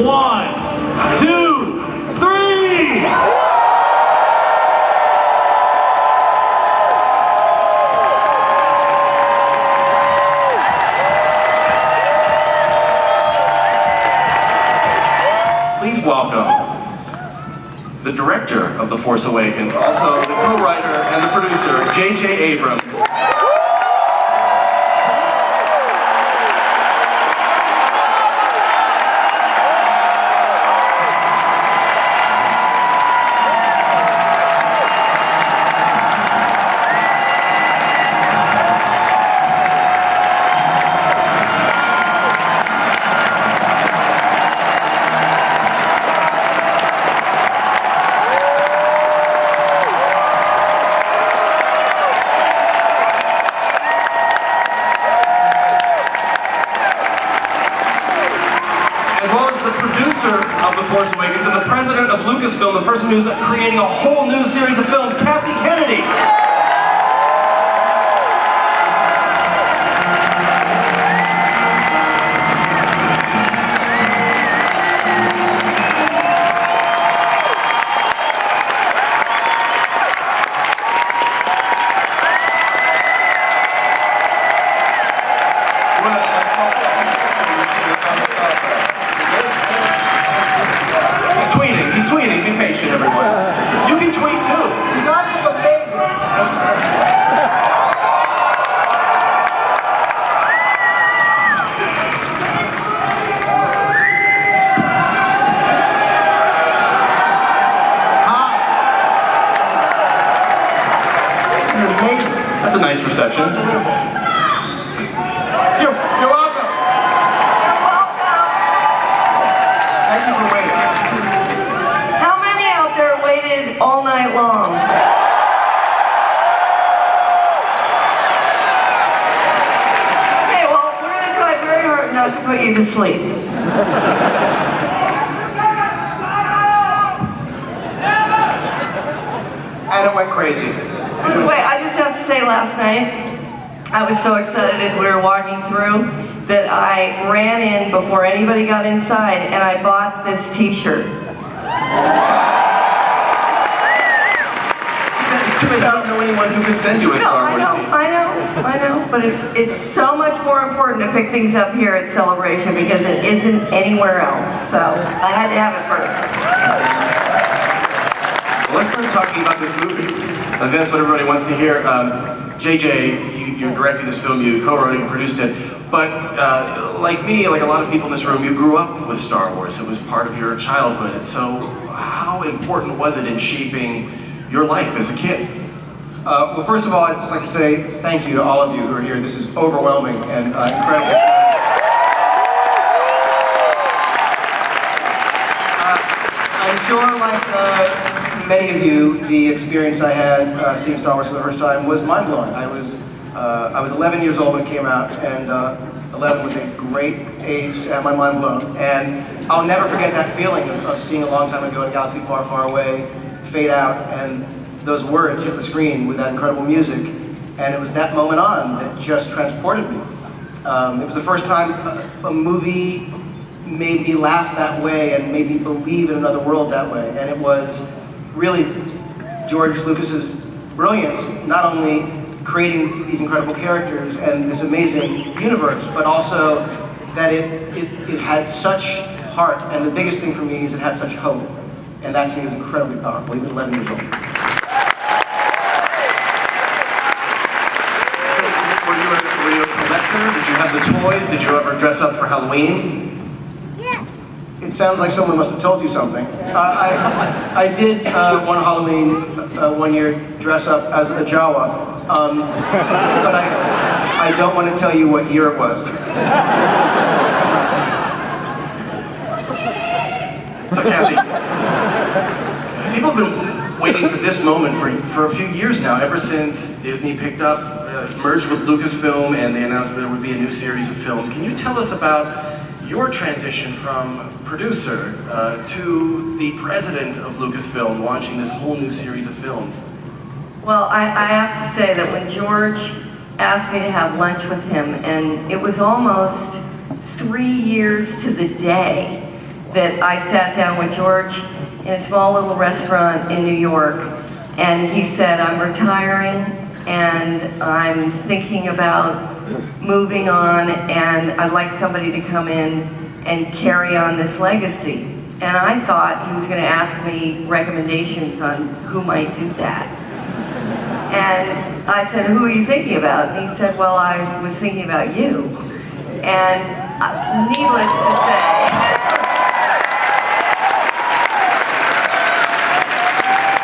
1, 2, 3! Please welcome the director of The Force Awakens, also the co-writer and the producer, J.J. Abrams. Of The Force Awakens and the president of Lucasfilm, the person who's creating a whole new series of films, Kathleen Kennedy. He's tweeting, be patient everyone. You can tweet too. Hi. This is amazing. That's a nice reception. You're welcome. Thank you for waiting. Waited all night long. Okay, well, we're going to try very hard not to put you to sleep. And it went crazy. Wait, I just have to say last night, I was so excited as we were walking through that I ran in before anybody got inside and I bought this t-shirt. I don't know anyone who could send you a Star Wars team. I know, but it's so much more important to pick things up here at Celebration because it isn't anywhere else, so I had to have it first. Well, let's start talking about this movie. I think that's what everybody wants to hear. JJ, you're directing this film, you co-wrote it and produced it, but like me, like a lot of people in this room, you grew up with Star Wars. It was part of your childhood, and so how important was it in shaping your life as a kid? Well, first of all, I'd just like to say thank you to all of you who are here. This is overwhelming and incredible. I'm sure, like many of you, the experience I had seeing Star Wars for the first time was mind-blowing. I was 11 years old when it came out, and 11 was a great age to have my mind blown. And I'll never forget that feeling of seeing a long time ago in a galaxy far, far away fade out, and those words hit the screen with that incredible music, and it was that moment on that just transported me. It was the first time a movie made me laugh that way and made me believe in another world that way, and it was really George Lucas's brilliance, not only creating these incredible characters and this amazing universe, but also that it had such heart, and the biggest thing for me is it had such hope, and that to me was incredibly powerful, even 11 years old. Were you a collector? Did you have the toys? Did you ever dress up for Halloween? Yeah. It sounds like someone must have told you something. I did one Halloween one year dress up as a Jawa, but I don't want to tell you what year it was. So Kathy, people have been waiting for this moment for a few years now, ever since Disney picked up, merged with Lucasfilm, and they announced that there would be a new series of films. Can you tell us about your transition from producer to the president of Lucasfilm, launching this whole new series of films? Well, I have to say that when George asked me to have lunch with him, and it was almost 3 years to the day that I sat down with George in a small little restaurant in New York, and he said, I'm retiring and I'm thinking about moving on, and I'd like somebody to come in and carry on this legacy. And I thought he was going to ask me recommendations on who might do that. And I said, who are you thinking about? And he said, well, I was thinking about you. And needless to say,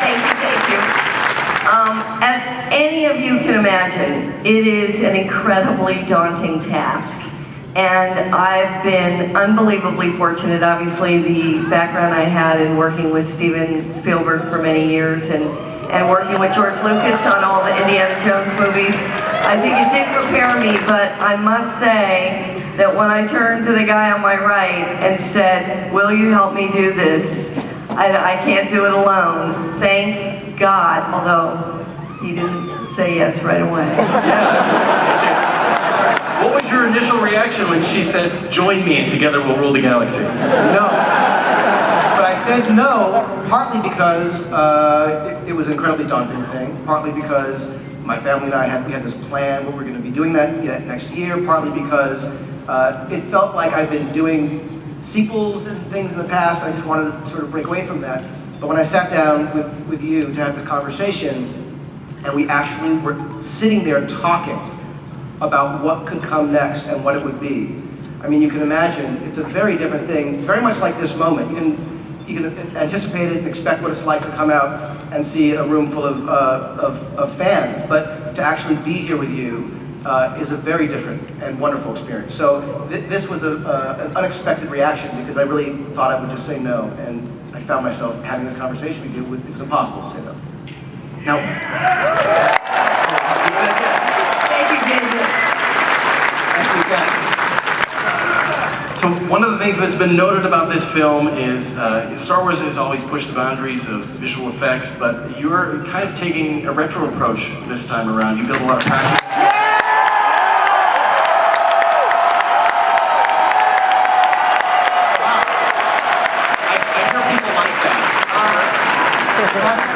thank you. As any of you can imagine, it is an incredibly daunting task. And I've been unbelievably fortunate. Obviously, the background I had in working with Steven Spielberg for many years and working with George Lucas on all the Indiana Jones movies, I think it did prepare me, but I must say that when I turned to the guy on my right and said, will you help me do this? I can't do it alone. Thank God, although he didn't say yes right away. What was your initial reaction when she said, join me and together we'll rule the galaxy? No. But I said no, partly because it was an incredibly daunting thing, partly because my family and I had this plan, we were going to be doing that next year, partly because it felt like I've been doing sequels and things in the past, and I just wanted to sort of break away from that. But when I sat down with you to have this conversation, and we actually were sitting there talking about what could come next and what it would be. I mean, you can imagine, it's a very different thing, very much like this moment. You can anticipate it and expect what it's like to come out and see a room full of fans, but to actually be here with you is a very different and wonderful experience. So this was an unexpected reaction because I really thought I would just say no, and I found myself having this conversation with you. It was impossible to say no. Now, Thank you, David. so one of the things that's been noted about this film is Star Wars has always pushed the boundaries of visual effects, but you're kind of taking a retro approach this time around. You build a lot of passion.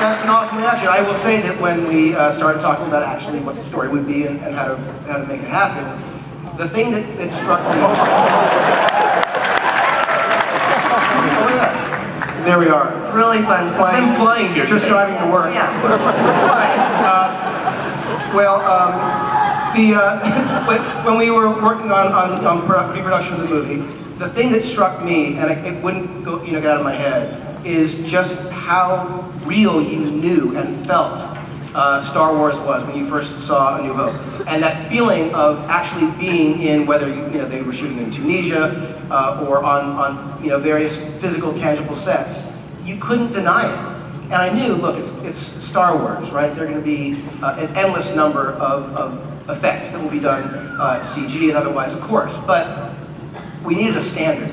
That's an awesome reaction. I will say that when we started talking about actually what the story would be and how to make it happen, the thing that struck me. Oh yeah, there we are. It's really fun flying. It's them flying here. Just driving to work. Yeah, we're flying. When we were working on pre-production of the movie, the thing that struck me, and it wouldn't go, get out of my head, is just how real you knew and felt Star Wars was when you first saw A New Hope, and that feeling of actually being in, whether they were shooting in Tunisia or on various physical, tangible sets, you couldn't deny it. And I knew, look, it's Star Wars, right? There are going to be an endless number of effects that will be done, CG and otherwise, of course, but we needed a standard.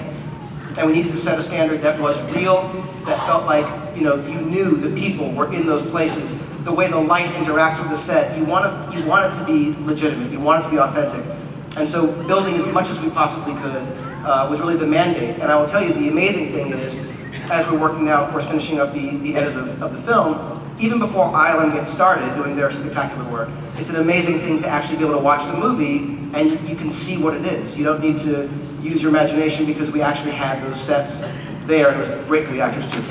And we needed to set a standard that was real, that felt like you knew the people were in those places. The way the light interacts with the set, you want it to be legitimate, you want it to be authentic. And so building as much as we possibly could was really the mandate. And I will tell you, the amazing thing is, as we're working now, of course, finishing up the edit of the film, even before ILM gets started doing their spectacular work, it's an amazing thing to actually be able to watch the movie and you can see what it is. You don't need to use your imagination because we actually had those sets there, and it was great for the actors too.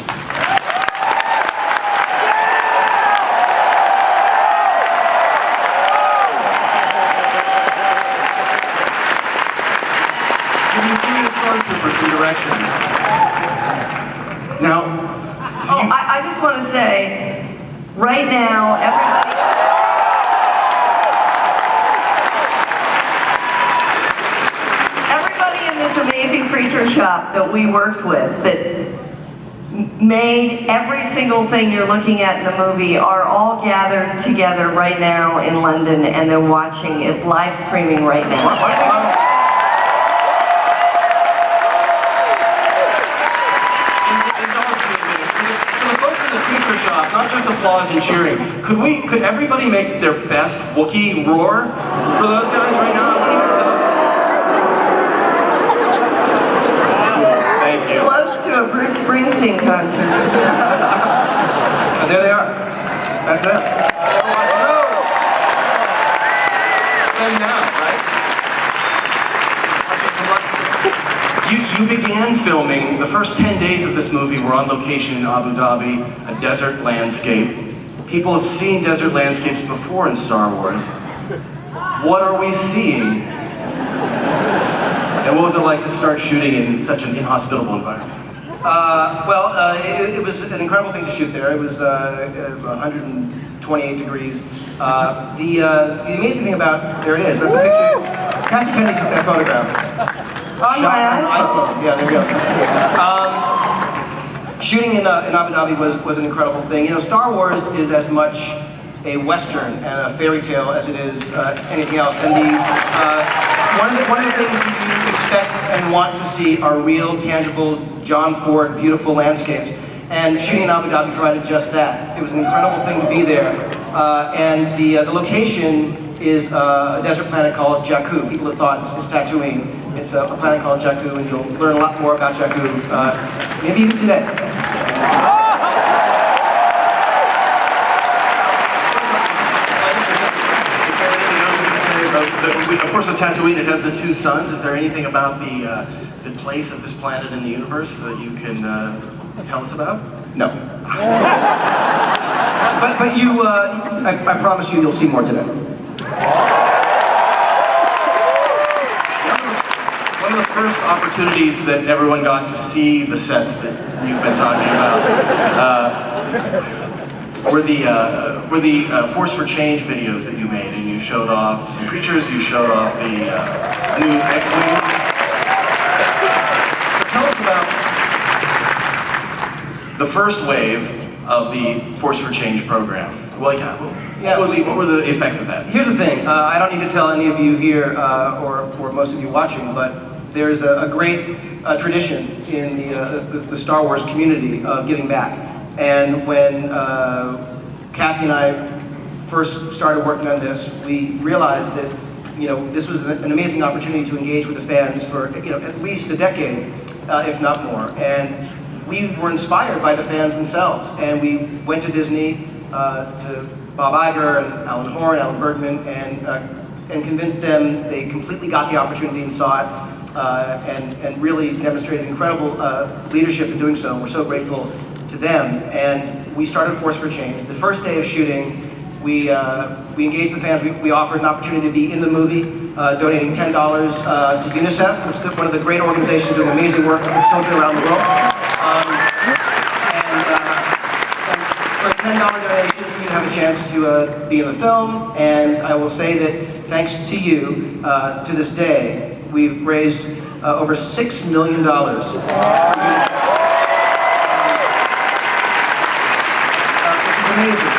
You've been giving the stormtroopers some direction. Now, I just want to say, right now, everybody in this amazing creature shop that we worked with, that made every single thing you're looking at in the movie, are all gathered together right now in London, and they're watching it, live streaming right now. Shop, not just applause and cheering. Could everybody make their best Wookiee roar for those guys right now? I want to hear those. Thank you. Close Springsteen concert. And there they are. That's them. And now, right? You began filming, the first 10 days of this movie were on location in Abu Dhabi, a desert landscape. People have seen desert landscapes before in Star Wars. What are we seeing? And what was it like to start shooting in such an inhospitable environment? It was an incredible thing to shoot there. It was 128 degrees. The amazing thing about, there it is, that's a picture. Kathy Kennedy took that photograph. On my iPhone. Yeah, there we go. Shooting in Abu Dhabi was an incredible thing. You know, Star Wars is as much a Western and a fairy tale as it is anything else. And one of the things that you expect and want to see are real, tangible, John Ford, beautiful landscapes. And shooting in Abu Dhabi provided just that. It was an incredible thing to be there. And the location is a desert planet called Jaku. People have thought it's Tatooine. It's a planet called Jaku, and you'll learn a lot more about Jaku, maybe even today. Of course, with Tatooine, it has the two suns. Is there anything about the place of this planet in the universe that you can tell us about? No. But you, I promise you'll see more today. One of the first opportunities that everyone got to see the sets that you've been talking about were the Force for Change videos that you made, and you showed off some creatures, you showed off the new X-Wing. So tell us about the first wave of the Force for Change program. What were the effects of that? Here's the thing, I don't need to tell any of you here, or most of you watching, but there's a great tradition in the Star Wars community of giving back. And when Kathy and I first started working on this, we realized that this was an amazing opportunity to engage with the fans for at least a decade, if not more. And we were inspired by the fans themselves, and we went to Disney, to Bob Iger and Alan Horn, Alan Bergman, and convinced them. They completely got the opportunity and saw it, and really demonstrated incredible leadership in doing so. And we're so grateful to them. And we started Force for Change. The first day of shooting, we engaged the fans. We offered an opportunity to be in the movie, donating $10 to UNICEF, which is one of the great organizations doing amazing work with children around the world. And for a $10 donation, you have a chance to be in the film. And I will say that thanks to you, to this day, we've raised over $6 million for UNICEF. Amazing.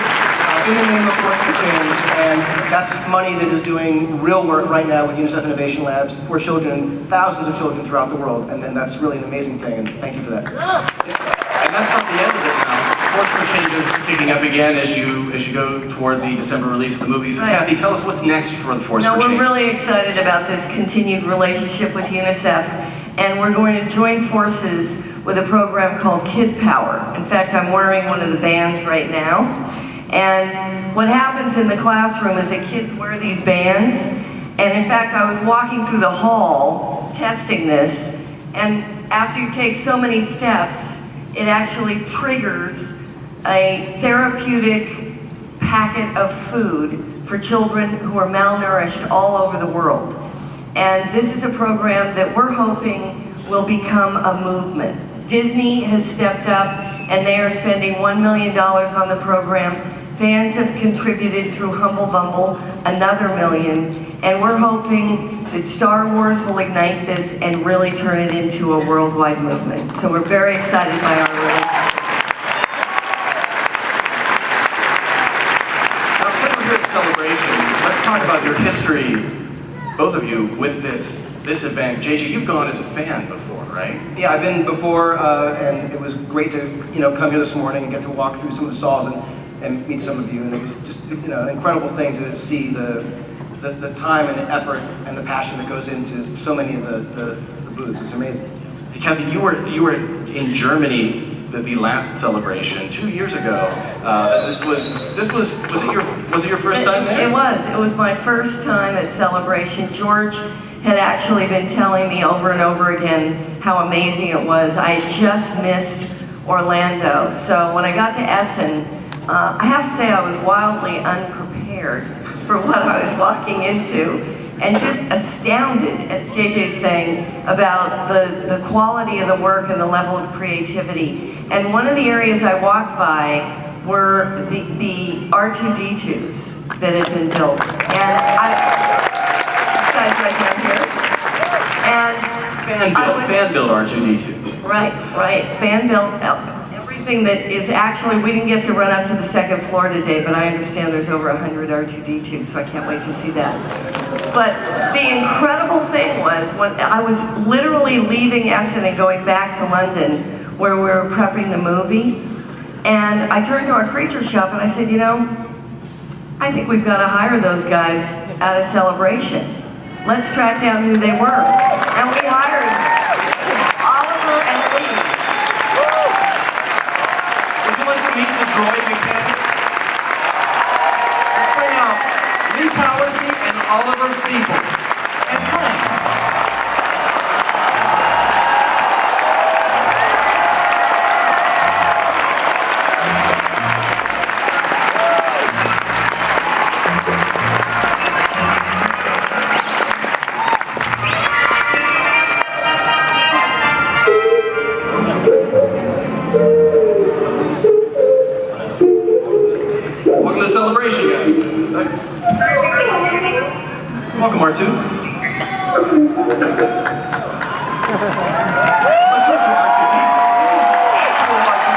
In the name of Force for Change, and that's money that is doing real work right now with UNICEF Innovation Labs for children, thousands of children throughout the world, and that's really an amazing thing, and thank you for that. And that's not the end of it now. Force for Change is picking up again as you go toward the December release of the movie. So Kathy, tell us what's next for the Force for Change. We're really excited about this continued relationship with UNICEF, and we're going to join forces with a program called Kid Power. In fact, I'm wearing one of the bands right now. And what happens in the classroom is that kids wear these bands. And in fact, I was walking through the hall testing this, and after you take so many steps, it actually triggers a therapeutic packet of food for children who are malnourished all over the world. And this is a program that we're hoping will become a movement. Disney has stepped up, and they are spending $1 million on the program. Fans have contributed through Humble Bumble another $1 million, and we're hoping that Star Wars will ignite this and really turn it into a worldwide movement. So we're very excited by our relationship. Now, since we're here at the celebration, let's talk about your history, both of you, with this event. JJ, you've gone as a fan before, right? Yeah, I've been before, and it was great to come here this morning and get to walk through some of the stalls and meet some of you. And it was just an incredible thing to see the time and the effort and the passion that goes into so many of the booths. It's amazing. Hey, Kathy, you were in Germany the last celebration 2 years ago. Was it your first time there? It was my first time at Celebration. George had actually been telling me over and over again how amazing it was. I had just missed Orlando, so when I got to Essen, I have to say I was wildly unprepared for what I was walking into, and just astounded, as JJ's saying, about the quality of the work and the level of creativity. And one of the areas I walked by were the R2-D2s that had been built. And these guys right down here. And fan-built R2-D2. Right, fan-built. Everything that is actually, we didn't get to run up to the second floor today, but I understand there's over 100 R2-D2s, so I can't wait to see that. But the incredible thing was, when I was literally leaving Essen and going back to London, where we were prepping the movie, and I turned to our creature shop and I said, you know, I think we've got to hire those guys at a Celebration. Let's track down who they were. And we hired Oliver and Lee. Would you like to meet the droid mechanics? Let's bring out Lee Towersby and Oliver Steeples. And Frank. Welcome to the celebration, guys. Thanks. Welcome, R2. Let's hear from R2. This is actual R2.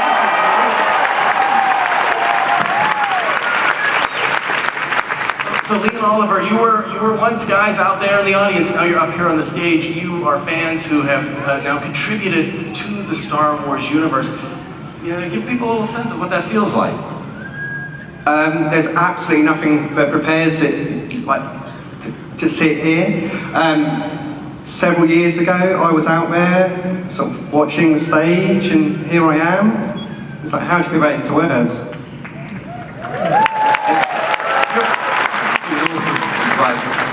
So Lee and Oliver, you were once guys out there in the audience. Now you're up here on the stage. You are fans who have now contributed to the Star Wars universe. Give people a little sense of what that feels like. There's absolutely nothing that prepares it like to sit here. Several years ago, I was out there sort of watching the stage, and here I am. It's like, how do you put that into words?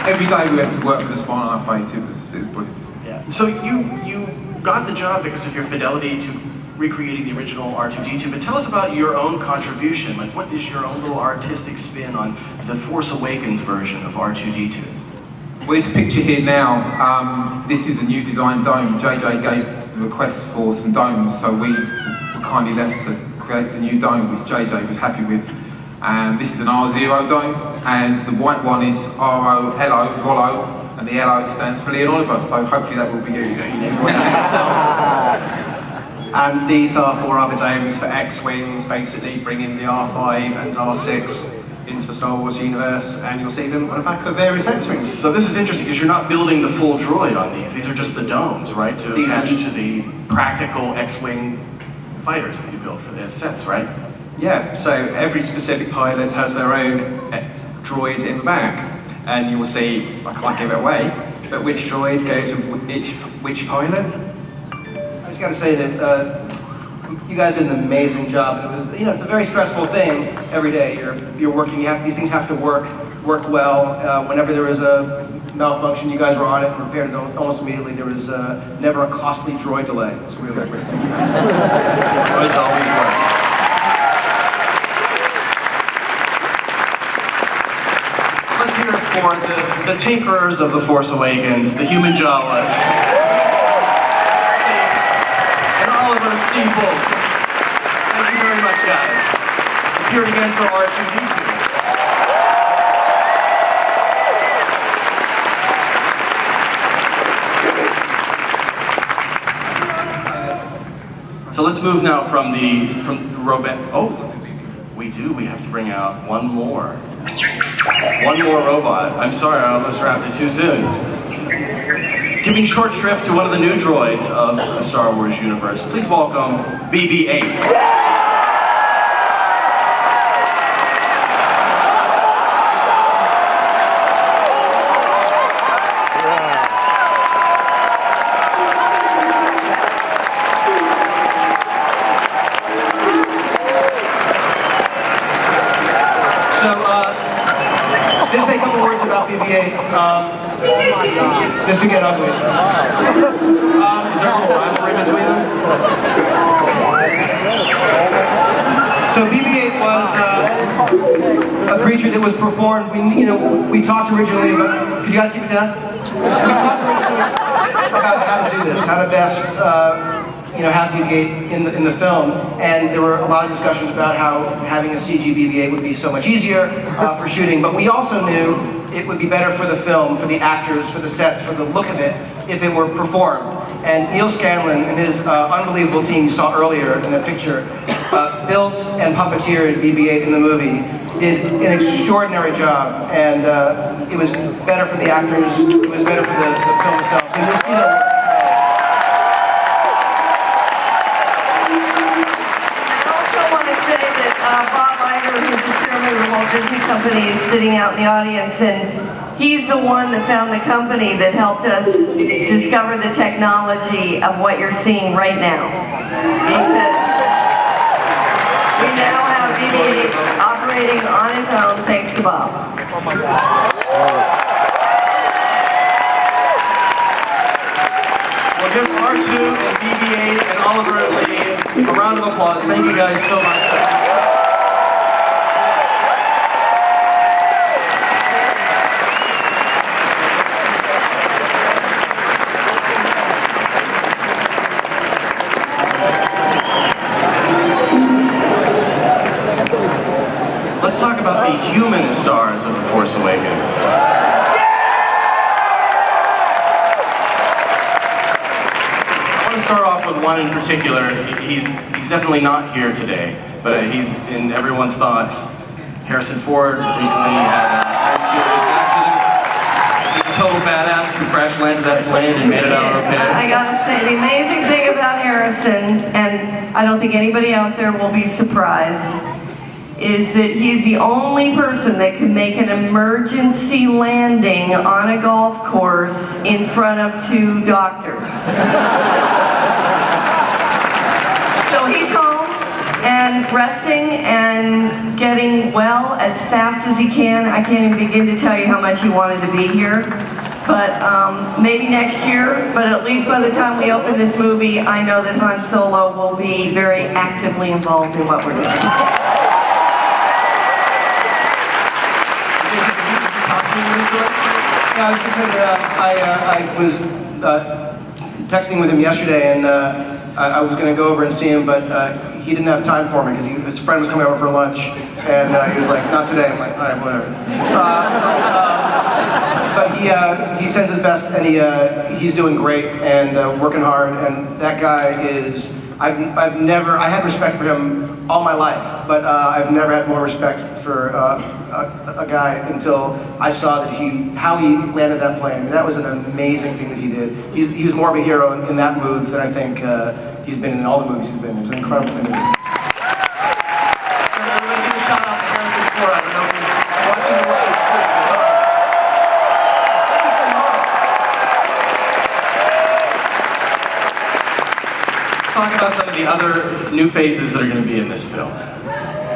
Every day we had to work with a smile on our face. It was brilliant. Yeah. So you got the job because of your fidelity to recreating the original R2-D2, but tell us about your own contribution. Like, what is your own little artistic spin on the Force Awakens version of R2-D2? Well, this picture here now, this is a new design dome. JJ gave the request for some domes, so we were kindly left to create a new dome, which JJ was happy with. This is an R0 dome, and the white one is RO, LO, Rollo, and the LO stands for Lee and Oliver, so hopefully that will be used. And these are 4 other domes for X-Wings, basically bringing the R5 and R6 into the Star Wars universe, and you'll see them on the back of various X-Wings. So this is interesting because you're not building the full droid on these. These are just the domes, right? To attach to the practical X-Wing fighters that you built for their sets, right? Yeah, so every specific pilot has their own droid in the back, and you will see, I can't give it away, but which droid goes with which pilot. I just got to say that you guys did an amazing job. And it was, it's a very stressful thing every day. You're working. These things have to work well. Whenever there was a malfunction, you guys were on it and repaired it almost immediately. There was never a costly droid delay. So we were great. Droids always work. Let's hear it for the tinkerers of the Force Awakens, the human Jawas. Oliver Steeples. Thank you very much, guys. Let's hear it again for R2-D2. So let's move now from the robot. Oh, we do. We have to bring out one more. One more robot. I'm sorry, I almost wrapped it too soon. Giving short shrift to one of the new droids of the Star Wars universe. Please welcome BB-8. BB-8. This could get ugly. Is there a little rivalry between them? So BB-8 was a creature that was performed. We talked originally, but could you guys keep it down? We talked originally about how to do this, how to best have BB-8 in the film, and there were a lot of discussions about how having a CG BB-8 would be so much easier for shooting. But we also knew it would be better for the film, for the actors, for the sets, for the look of it, if it were performed. And Neil Scanlon and his unbelievable team you saw earlier in the picture built and puppeteered BB-8 in the movie, did an extraordinary job, and it was better for the actors, it was better for the film itself. So you'll see their work today. I also want to say that Bob Iger, who's the chairman of the Walt Disney Company, is sitting out in the audience, and he's the one that found the company that helped us discover the technology of what you're seeing right now. Because we now have BB-8 operating on its own thanks to Bob. Well, give R2 and BB-8 and Oliver and Lee a round of applause. Thank you guys so much. Let's talk about the human stars of The Force Awakens. I want to start off with one in particular. He's definitely not here today, but he's in everyone's thoughts. Harrison Ford recently had a very serious accident. He's a total badass who crash landed that plane and made it out okay. I gotta say, the amazing thing about Harrison, and I don't think anybody out there will be surprised, is that he's the only person that can make an emergency landing on a golf course in front of 2 doctors. So he's home and resting and getting well as fast as he can. I can't even begin to tell you how much he wanted to be here. But maybe next year, but at least by the time we open this movie, I know that Han Solo will be very actively involved in what we're doing. Yeah, I was just saying that I was texting with him yesterday, and I was going to go over and see him, but he didn't have time for me because his friend was coming over for lunch, and he was like, "Not today." I'm like, "All right, whatever." But he sends his best, and he's doing great and working hard. And that guy is. I had respect for him all my life, but I've never had more respect for a guy until I saw that how he landed that plane. That was an amazing thing that he did. He was more of a hero in that move than I think he's been in all the movies he's been in. It was an incredible thing to do. Everybody give a shout out to Harrison Ford. I don't know if he's watching the live stream. Thank you so much. Let's talk about some of the other new faces that are going to be in this film.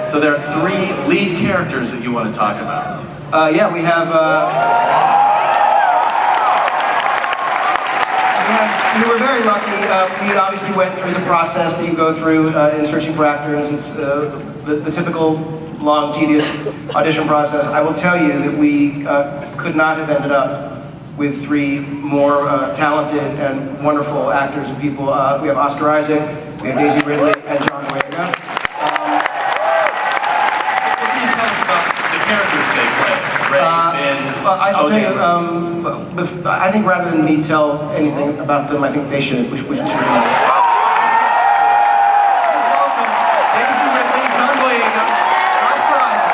So there are 3 lead characters that you want to talk about. Yeah, we have. We were very lucky. We obviously went through the process that you go through in searching for actors. It's the typical long, tedious audition process. I will tell you that we could not have ended up with 3 more talented and wonderful actors and people. We have Oscar Isaac, we have Daisy Ridley, and John Boyega. What can you tell us about the characters they play? I'll tell you, I think rather than me tell anything about them, I think they should, which we should do. Welcome, Daisy Ridley, John Boyega, Oscar Isaac.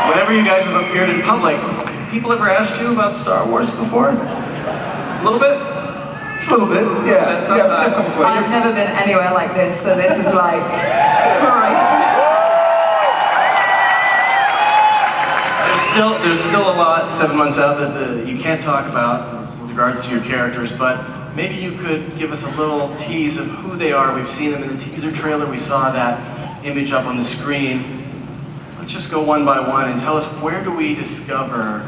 whenever you guys have appeared in public, have people ever asked you about Star Wars before? A little bit? Just a little bit, yeah. Yeah, a couple questions. I've never been anywhere like this, so this is like crazy. There's still a lot 7 months out that you can't talk about with regards to your characters, but maybe you could give us a little tease of who they are. We've seen them in the teaser trailer. We saw that image up on the screen. Let's just go one by one and tell us, where do we discover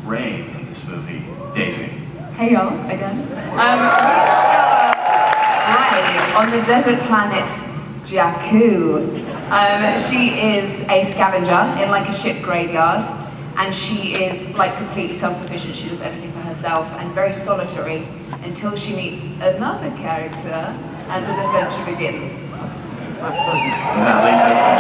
Rey in this movie? Daisy. Hey y'all, again. We discover Rey on the desert planet Jaku. She is a scavenger in like a ship graveyard, and she is like completely self-sufficient. She does everything for herself and very solitary until she meets another character and an adventure begins. That leads us to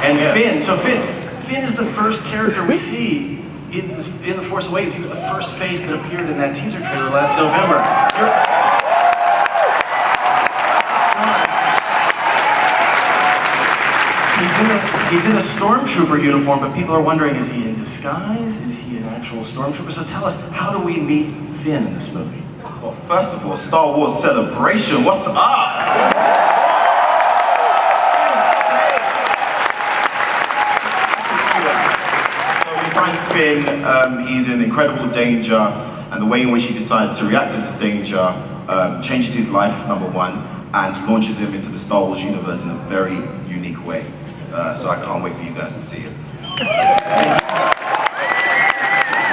And Finn. So Finn is the first character we see in The Force Awakens. He was the first face that appeared in that teaser trailer last November. He's in a stormtrooper uniform, but people are wondering, is he in disguise? Is he an actual stormtrooper? So tell us, how do we meet Finn in this movie? Well, first of all, Star Wars Celebration, what's up? So we find Finn, he's in incredible danger, and the way in which he decides to react to this danger changes his life, number one, and launches him into the Star Wars universe in a very unique way. So I can't wait for you guys to see it.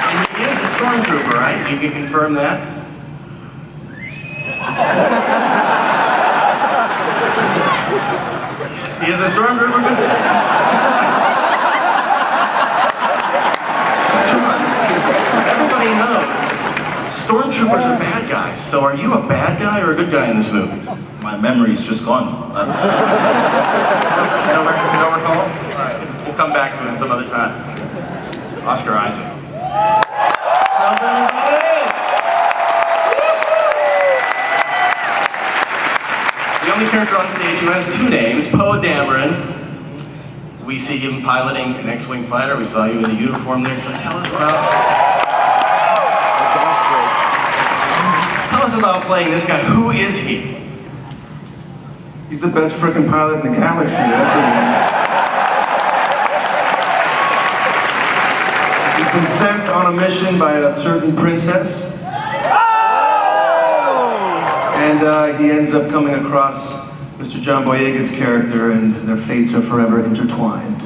And he is a stormtrooper, right? You can confirm that? Yes, he is a stormtrooper. John, everybody knows stormtroopers are bad guys. So are you a bad guy or a good guy in this movie? My memory's just gone. You don't recall? All right, we'll come back to it some other time. Oscar Isaac. What's up, everybody? The only character on stage who has two names, Poe Dameron. We see him piloting an X-Wing fighter. We saw you in the uniform there. So tell us about playing this guy. Who is he? He's the best frickin' pilot in the galaxy, that's what he is. He's been sent on a mission by a certain princess. And he ends up coming across Mr. John Boyega's character, and their fates are forever intertwined.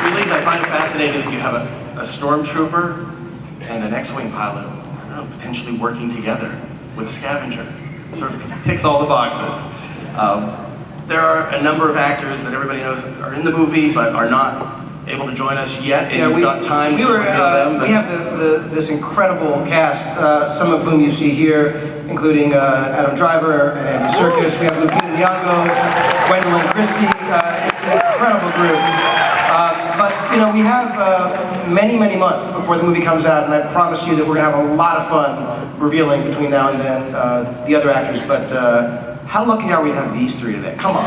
Really, I find it fascinating that you have a stormtrooper and an X-Wing pilot, potentially working together with a scavenger. Sort of ticks all the boxes. There are a number of actors that everybody knows are in the movie but are not able to join us yet, and we've got time to reveal them. But we have this incredible cast, some of whom you see here, including Adam Driver and Andy Serkis. We have Lupita Nyong'o, Gwendolyn Christie. It's an incredible group. But you know, we have many months before the movie comes out, and I promise you that we're gonna have a lot of fun revealing between now and then the other actors. But how lucky are we to have these three today? Come on.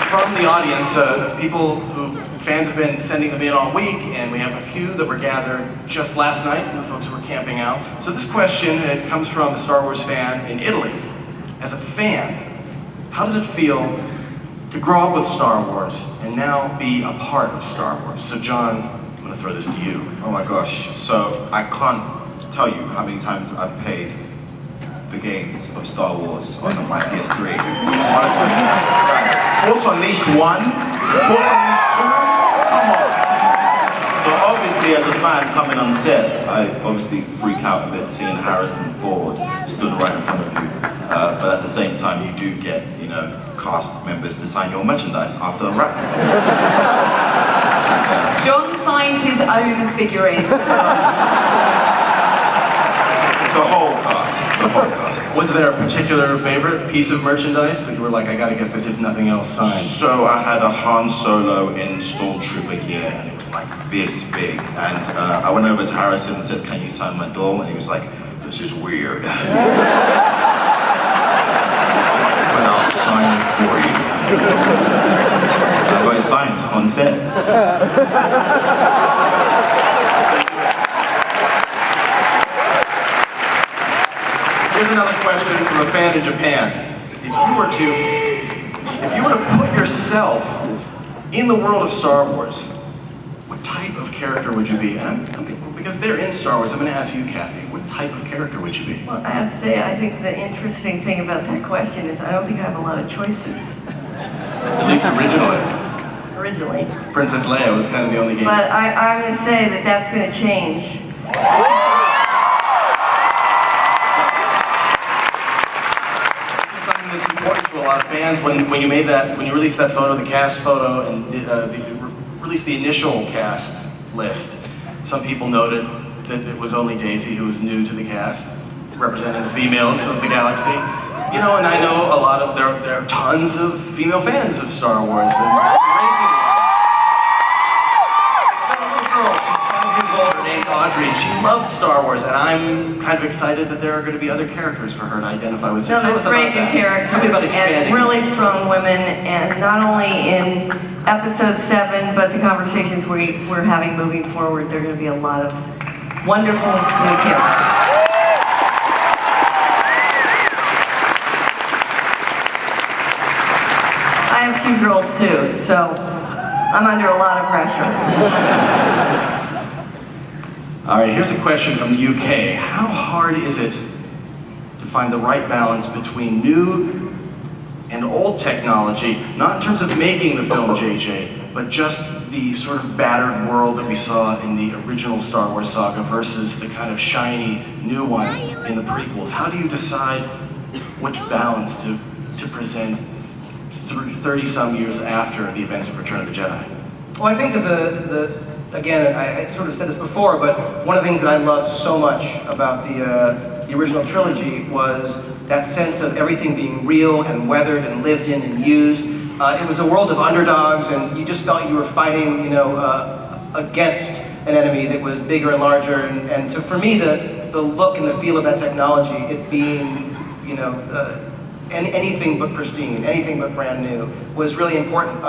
From the audience, fans have been sending them in all week, and we have a few that were gathered just last night from the folks who were camping out. So this question, it comes from a Star Wars fan in Italy. As a fan, how does it feel to grow up with Star Wars and now be a part of Star Wars? So John, I'm gonna throw this to you. Oh my gosh, so I can't tell you how many times I've played the games of Star Wars on my PS3. Honestly, guys, Force Unleashed 1, Force Unleashed 2, come on. So obviously as a fan coming on set, I obviously freak out a bit seeing Harrison Ford stood right in front of you. But at the same time, you do get, you know, cast members to sign your merchandise after a wrap. John signed his own figurine. The whole cast. podcast. The podcast. Was there a particular favorite piece of merchandise that you were like, I gotta get this if nothing else signed? So I had a Han Solo in Stormtrooper gear, and it was like this big. And I went over to Harrison and said, "Can you sign my door?" And he was like, "This is weird." But I'll sign it for you. I got it signed on set. Here's another question from a fan in Japan. If you were to put yourself in the world of Star Wars, what type of character would you be? And because they're in Star Wars, I'm going to ask you, Kathy, what type of character would you be? Well, I have to say, I think the interesting thing about that question is I don't think I have a lot of choices. At least originally. Princess Leia was kind of the only game. But I'm going to say that that's going to change. This is something that's important to a lot of fans. When you released that photo, the cast photo, and released the initial cast list, some people noted that it was only Daisy who was new to the cast, representing the females of the galaxy. You know, and I know there are tons of female fans of Star Wars. And raising a little girl, she's 5 years old, her name's Audrey, and she loves Star Wars, and I'm kind of excited that there are going to be other characters for her to identify with. So no, there's great new characters and really strong women, and not only in Episode 7, but the conversations we're having moving forward, there are going to be a lot of wonderful new characters. I have 2 girls too, so I'm under a lot of pressure. All right, here's a question from the UK. How hard is it to find the right balance between new and old technology, not in terms of making the film, JJ, but just the sort of battered world that we saw in the original Star Wars saga versus the kind of shiny new one in the prequels? How do you decide which balance to present 30-some years after the events of Return of the Jedi? Well, I think that again, I sort of said this before, but one of the things that I loved so much about the original trilogy was that sense of everything being real and weathered and lived in and used. It was a world of underdogs, and you just felt you were fighting, against an enemy that was bigger and larger. And so for me, the look and the feel of that technology, it being, anything but pristine, anything but brand new, was really important.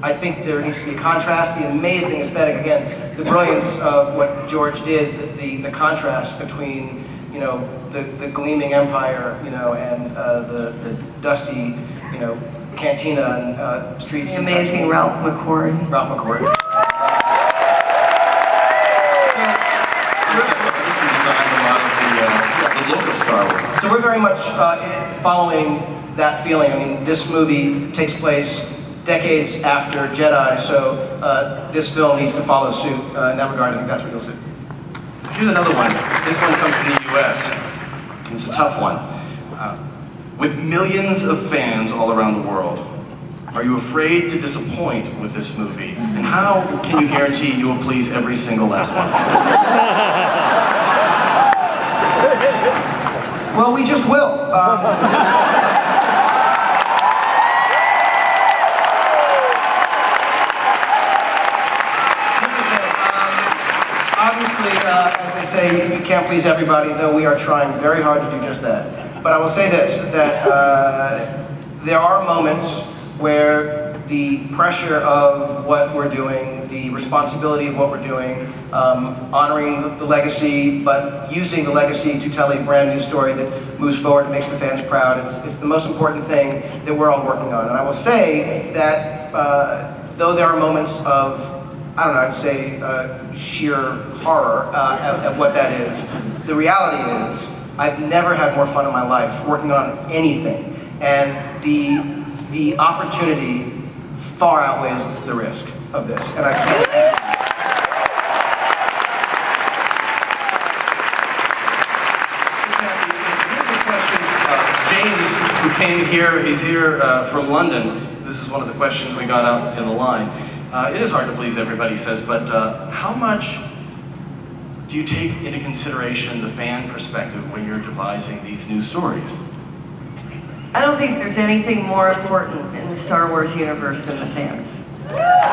I think there needs to be a contrast, the amazing aesthetic, again, the brilliance of what George did, the contrast between, the gleaming empire, and the dusty, cantina and streets. The amazing Ralph McQuarrie. The look of Star Wars. So we're very much following that feeling. I mean, this movie takes place decades after Jedi, so this film needs to follow suit in that regard. I think that's what you'll see. Here's another one. This one comes from the US. It's a tough one. With millions of fans all around the world, are you afraid to disappoint with this movie? And how can you guarantee you will please every single last one? Well, we just will. Obviously, as they say, you can't please everybody, though we are trying very hard to do just that. But I will say this, that there are moments where the pressure of what we're doing, the responsibility of what we're doing, honoring the legacy, but using the legacy to tell a brand new story that moves forward and makes the fans proud. It's the most important thing that we're all working on. And I will say that though there are moments of, I'd say sheer horror at what that is, the reality is I've never had more fun in my life working on anything. And the opportunity far outweighs the risk of this. And I can't. Here's a question. James, who came here, he's here from London. This is one of the questions we got out in the line. It is hard to please everybody, he says, but how much do you take into consideration the fan perspective when you're devising these new stories? I don't think there's anything more important in the Star Wars universe than the fans. You guys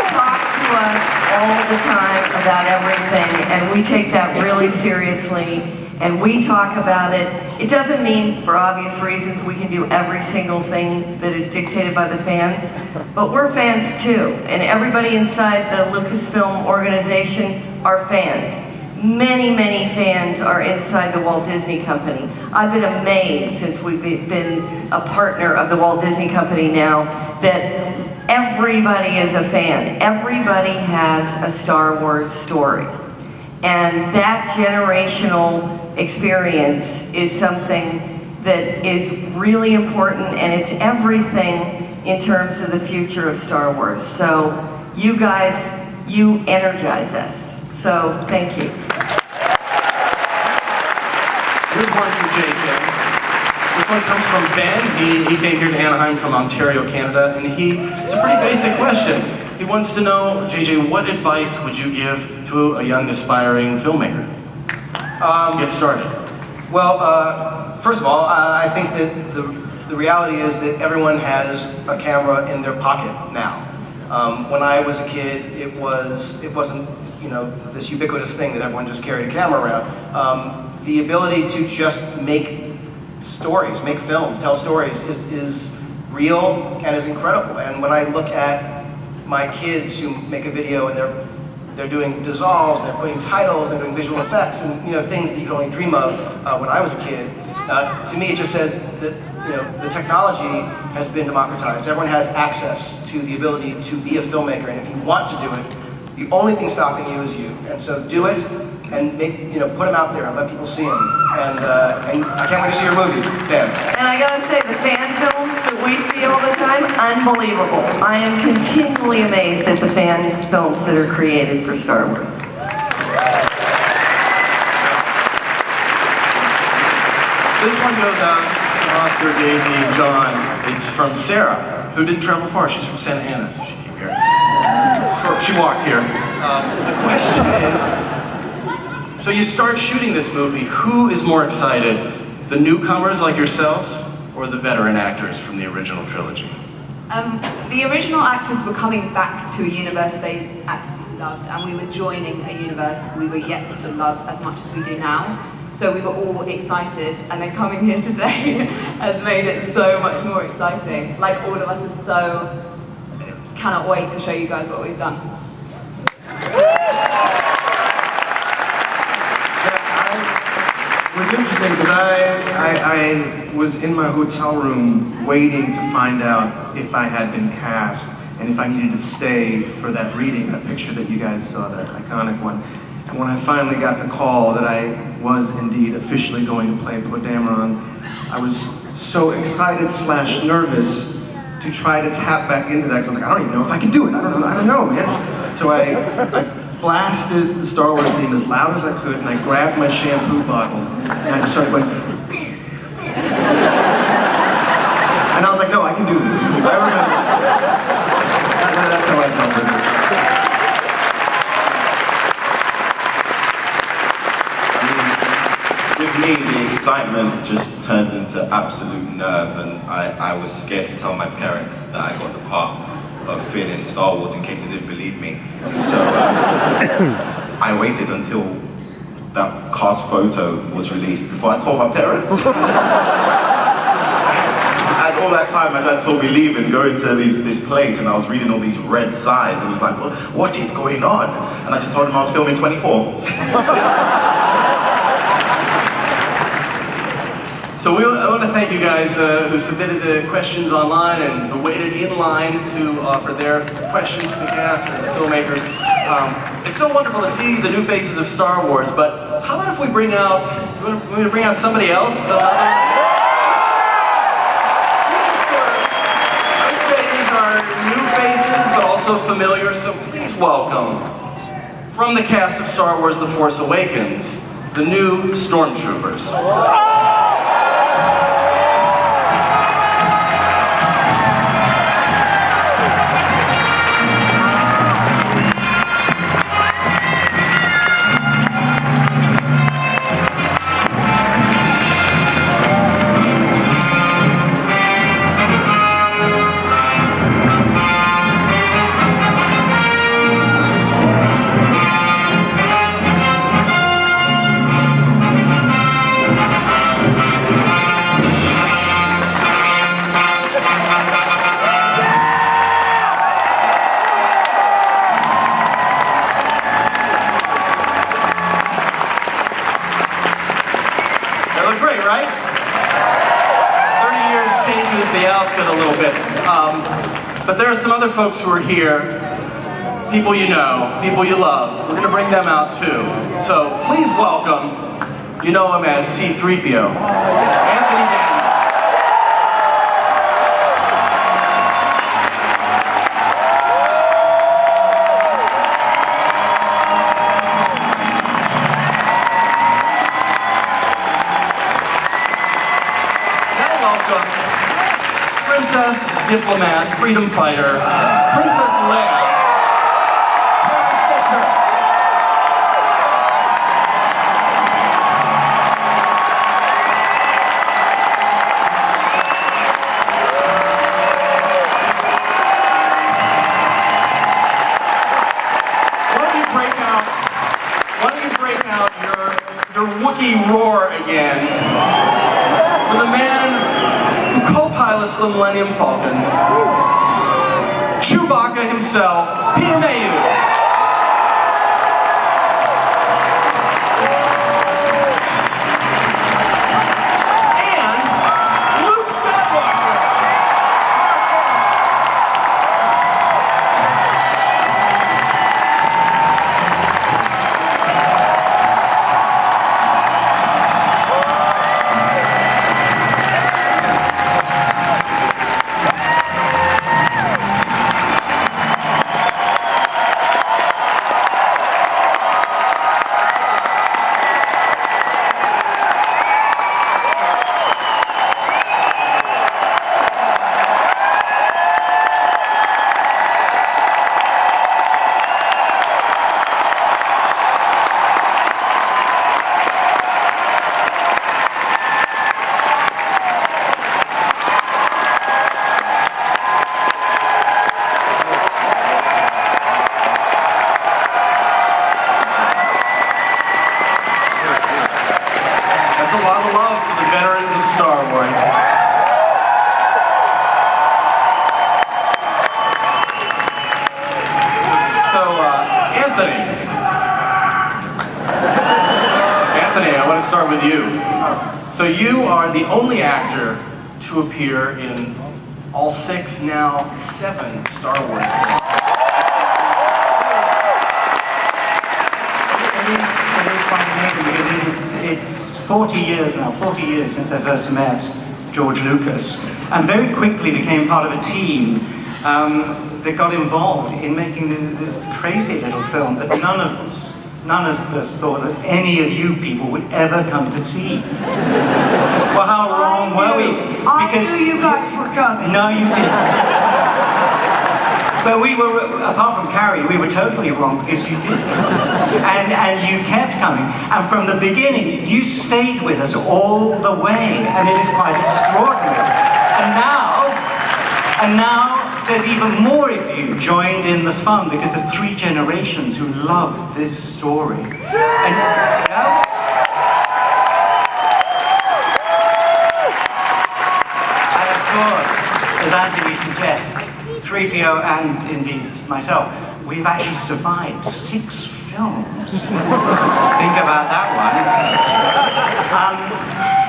talk to us all the time about everything, and we take that really seriously, and we talk about it. It doesn't mean, for obvious reasons, we can do every single thing that is dictated by the fans, but we're fans too, and everybody inside the Lucasfilm organization are fans. Many, many fans are inside the Walt Disney Company. I've been amazed since we've been a partner of the Walt Disney Company now that everybody is a fan. Everybody has a Star Wars story. And that generational experience is something that is really important, and it's everything in terms of the future of Star Wars. So you guys, you energize us. So thank you. Here's one from JJ. This one comes from Ben. He came here to Anaheim from Ontario, Canada, and it's a pretty basic question. He wants to know, JJ, what advice would you give to a young aspiring filmmaker? Get started. Well, first of all, I think that the reality is that everyone has a camera in their pocket now. When I was a kid, it wasn't this ubiquitous thing that everyone just carried a camera around. The ability to just make stories, make films, tell stories is real and is incredible. And when I look at my kids who make a video and they're doing dissolves, and they're putting titles, and they're doing visual effects, and things that you could only dream of when I was a kid. To me, it just says that the technology has been democratized. Everyone has access to the ability to be a filmmaker, and if you want to do it, the only thing stopping you is you. And so do it, and put them out there and let people see them. And I can't wait to see your movies, Ben. And I gotta say, the fan films that we see all the time, unbelievable. I am continually amazed at the fan films that are created for Star Wars. This one goes out to Oscar, Daisy, and John. It's from Sarah, who didn't travel far. She's from Santa Ana, so she came here. She walked here. The question is, so you start shooting this movie, who is more excited? The newcomers like yourselves, or the veteran actors from the original trilogy? The original actors were coming back to a universe they absolutely loved, and we were joining a universe we were yet to love as much as we do now. So we were all excited, and then coming here today has made it so much more exciting. Like, all of us are so, cannot wait to show you guys what we've done. It was interesting because I was in my hotel room waiting to find out if I had been cast and if I needed to stay for that reading, that picture that you guys saw, that iconic one. And when I finally got the call that I was indeed officially going to play Poe Dameron, I was so excited / nervous to try to tap back into that, because I was like, I don't even know if I can do it. I don't know, man. So I blasted the Star Wars theme as loud as I could, and I grabbed my shampoo bottle, and I just started going, and I was like, no, I can do this. I remember. That's how I felt with it. With me, the excitement just turns into absolute nerve, and I was scared to tell my parents that I got the part of Finn in Star Wars in case they didn't believe me. So I waited until that cast photo was released before I told my parents. And all that time, my dad saw me leave and go into this place, and I was reading all these red signs, and he was like, well, what is going on? And I just told him I was filming 24. So I want to thank you guys who submitted the questions online and who waited in line to offer their questions to the cast and the filmmakers. It's so wonderful to see the new faces of Star Wars, but how about if we bring out somebody else? I would say these are new faces, but also familiar, so please welcome, from the cast of Star Wars The Force Awakens, the new Stormtroopers. confuse the outfit a little bit. But there are some other folks who are here, people you know, people you love. We're gonna bring them out too. So please welcome, you know him as C-3PO, Anthony Daniels. Princess, diplomat, freedom fighter, Princess Leia, Carrie Fisher. Why don't you break out your Wookiee roar again for the man who co-pilots the Millennium Falcon, Chewbacca himself, Peter Mayhew. Anthony, I want to start with you. So you are the only actor to appear in all 6, now 7 Star Wars films. It is quite amazing because it's 40 years now, 40 years since I first met George Lucas, and very quickly became part of a team that got involved in making this crazy little film that none of us thought that any of you people would ever come to see. Well, how wrong were we? I knew you guys were coming. No, you didn't. But we were, apart from Carrie, we were totally wrong because you did. And you kept coming. And from the beginning, you stayed with us all the way. And it is quite extraordinary. And now, there's even more of you joined in the fun because there's 3 generations who love this story. And, you know, and of course, as Anthony suggests, 3PO and indeed myself, we've actually survived 6 films. Think about that one.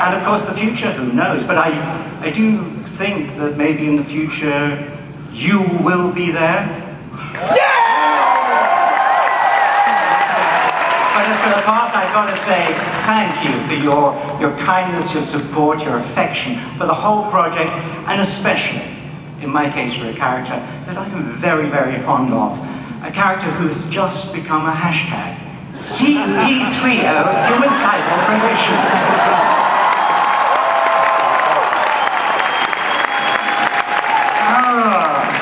And of course the future, who knows? But I do think that maybe in the future you will be there. Yeah! But as for the past, I've got to say thank you for your kindness, your support, your affection for the whole project, and especially, in my case, for a character that I am very, very fond of. A character who has just become a hashtag. CP3O, Human Cyborg Relations.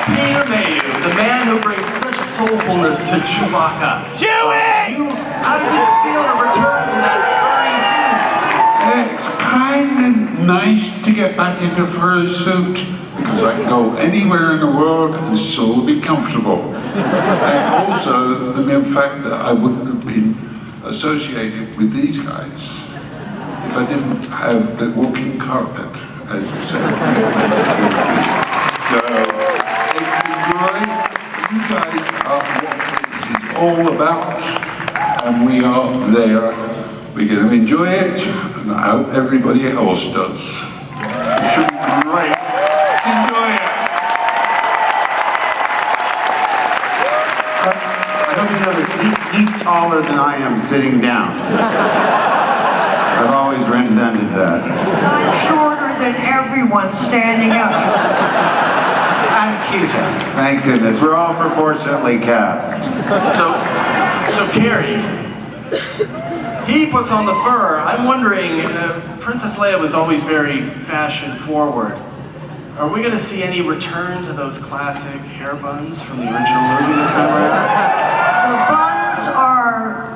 Peter Mayhew, the man who brings such soulfulness to Chewbacca. Chewie! How does it feel to return to that furry suit? It's kind of nice to get back into fur suit because I can go anywhere in the world and still be comfortable. And also the mere fact that I wouldn't have been associated with these guys if I didn't have the walking carpet, as you say. So, you guys are what this is all about, and we are there. We're going to enjoy it, and I hope everybody else does. It should be great. taller than I am sitting down. I've always resented that. I'm shorter than everyone standing up. I'm cuter. Thank goodness, we're all proportionately cast. So Carrie, he puts on the fur. I'm wondering, Princess Leia was always very fashion forward. Are we going to see any return to those classic hair buns from the original movie this time around? The buns are,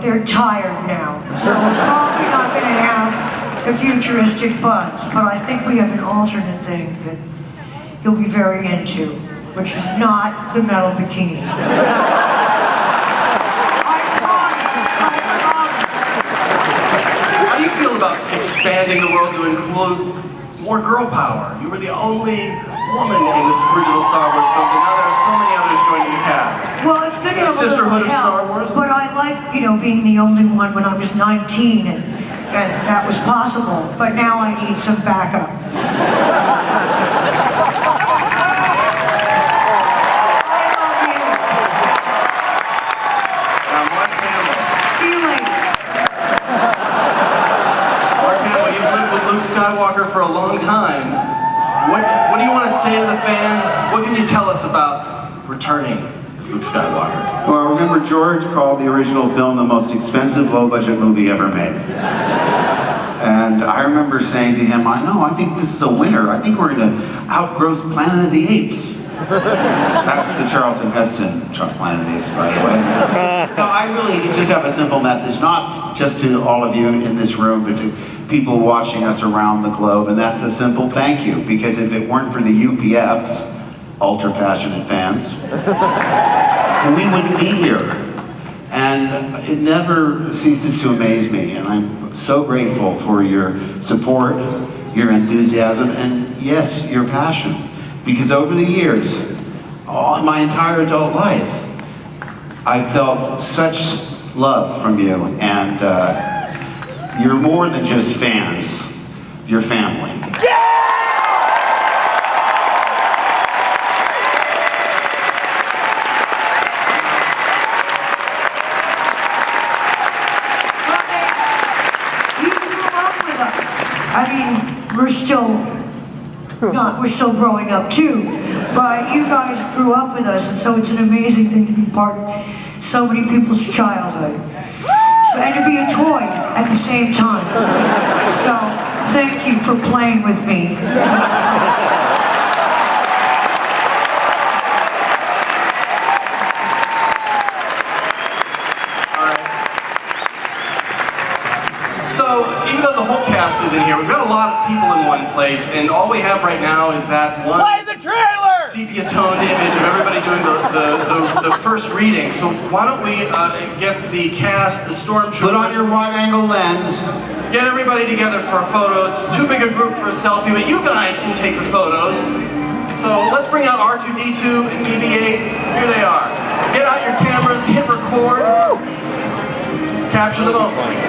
they're tired now. So we're probably not going to have the futuristic buns, but I think we have an alternate thing that you'll be very into, which is not the metal bikini. How do you feel about expanding the world to include more girl power? You were the only woman in this original Star Wars films, and now there are so many others joining the cast. Well, it's good to have a little Sisterhood of help, Star Wars? but I like, being the only one when I was 19, and that was possible. But now I need some backup. Skywalker for a long time. What do you want to say to the fans? What can you tell us about returning as Luke Skywalker? Well, remember George called the original film the most expensive low-budget movie ever made. And I remember saying to him, I think this is a winner. I think we're going to outgross Planet of the Apes. That's the Charlton Heston Planet of the Apes, by the way. No, I really just have a simple message, not just to all of you in this room, but to people watching us around the globe, and that's a simple thank you, because if it weren't for the UPFs, ultra-passionate fans, we wouldn't be here. And it never ceases to amaze me, and I'm so grateful for your support, your enthusiasm, and yes, your passion. Because over the years, my entire adult life, I felt such love from you, and you're more than just fans, you're family. You grew up with us. I mean, we're still growing up too, but you guys grew up with us, and so it's an amazing thing to be part of so many people's childhood. And to be a toy at the same time. So, thank you for playing with me. So, even though the whole cast is in here, we've got a lot of people in one place, and all we have right now is that one sepia-toned image of everybody doing the first reading. So why don't we get the cast, the stormtroopers... Put on your wide-angle lens. Get everybody together for a photo. It's too big a group for a selfie, but you guys can take the photos. So let's bring out R2-D2 and BB-8. Here they are. Get out your cameras, hit record. Capture the moment.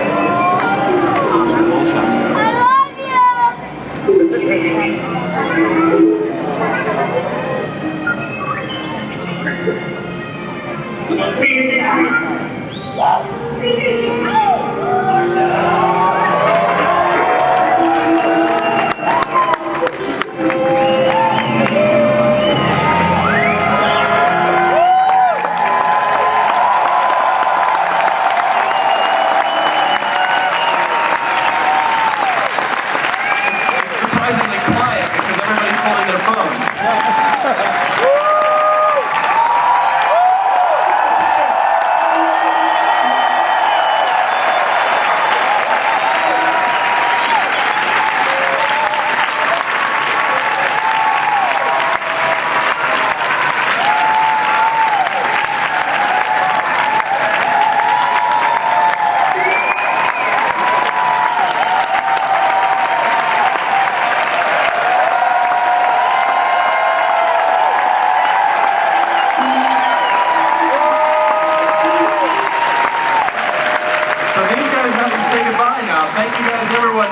I love you! It's surprisingly quiet because everybody's holding their phones.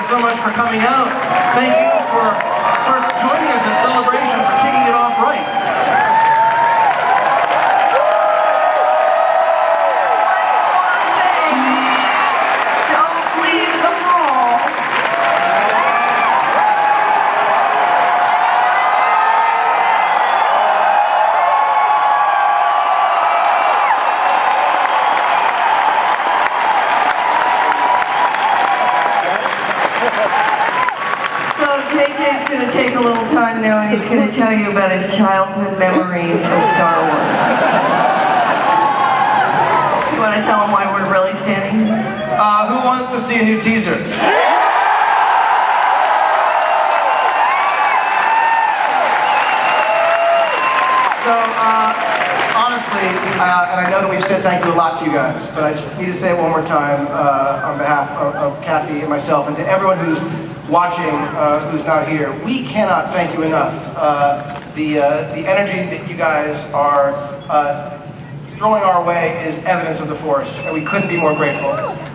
So much for coming out. Thank you for joining us at Celebration, for kicking it off right. know, and he's going to tell you about his childhood memories of Star Wars. You want to tell him why we're really standing here? Who wants to see a new teaser? So, honestly, and I know that we've said thank you a lot to you guys, but I just need to say it one more time on behalf of Kathy and myself, and to everyone who's watching, who's not here. We cannot thank you enough. The energy that you guys are throwing our way is evidence of the Force, and we couldn't be more grateful.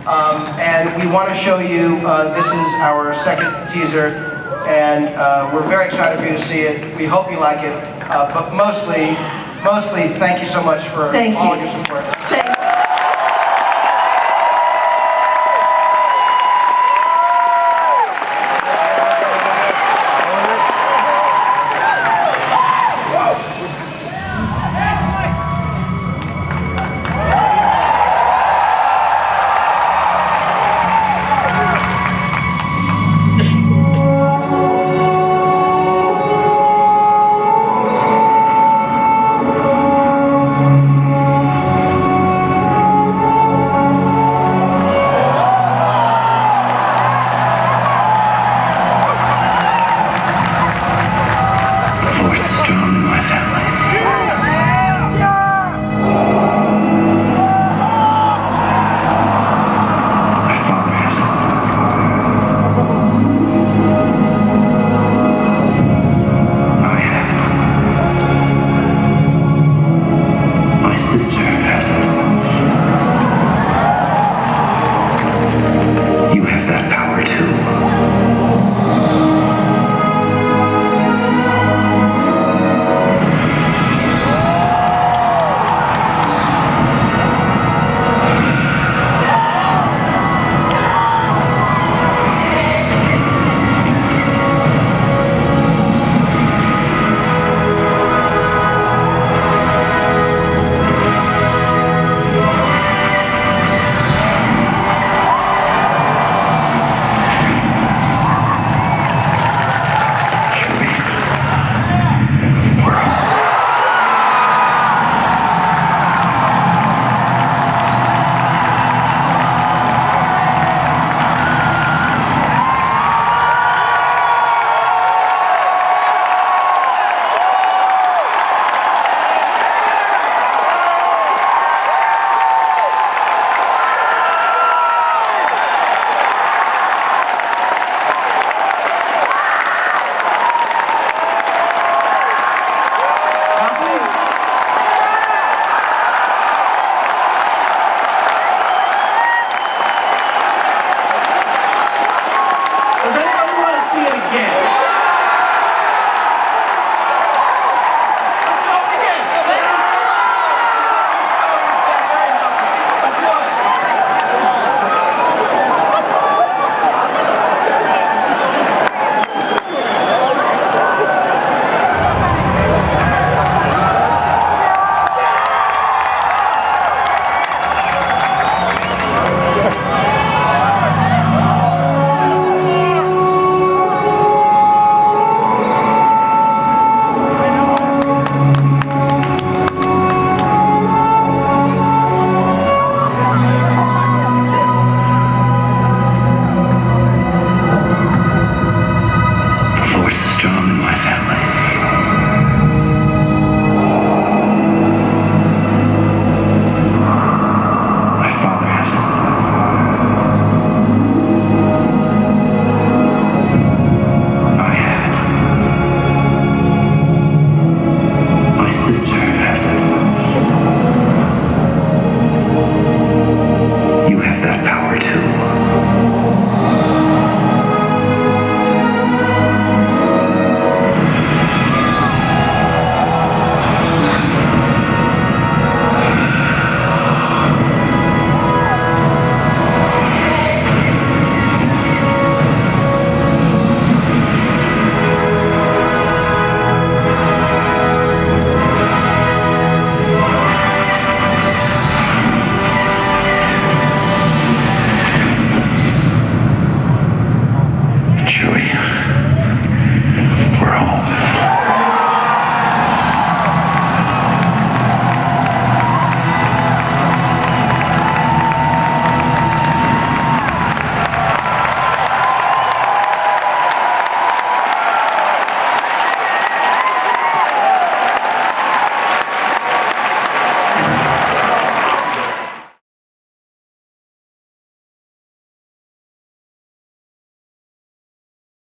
And we want to show you, this is our second teaser, and we're very excited for you to see it. We hope you like it, but mostly, thank you so much for all of your support.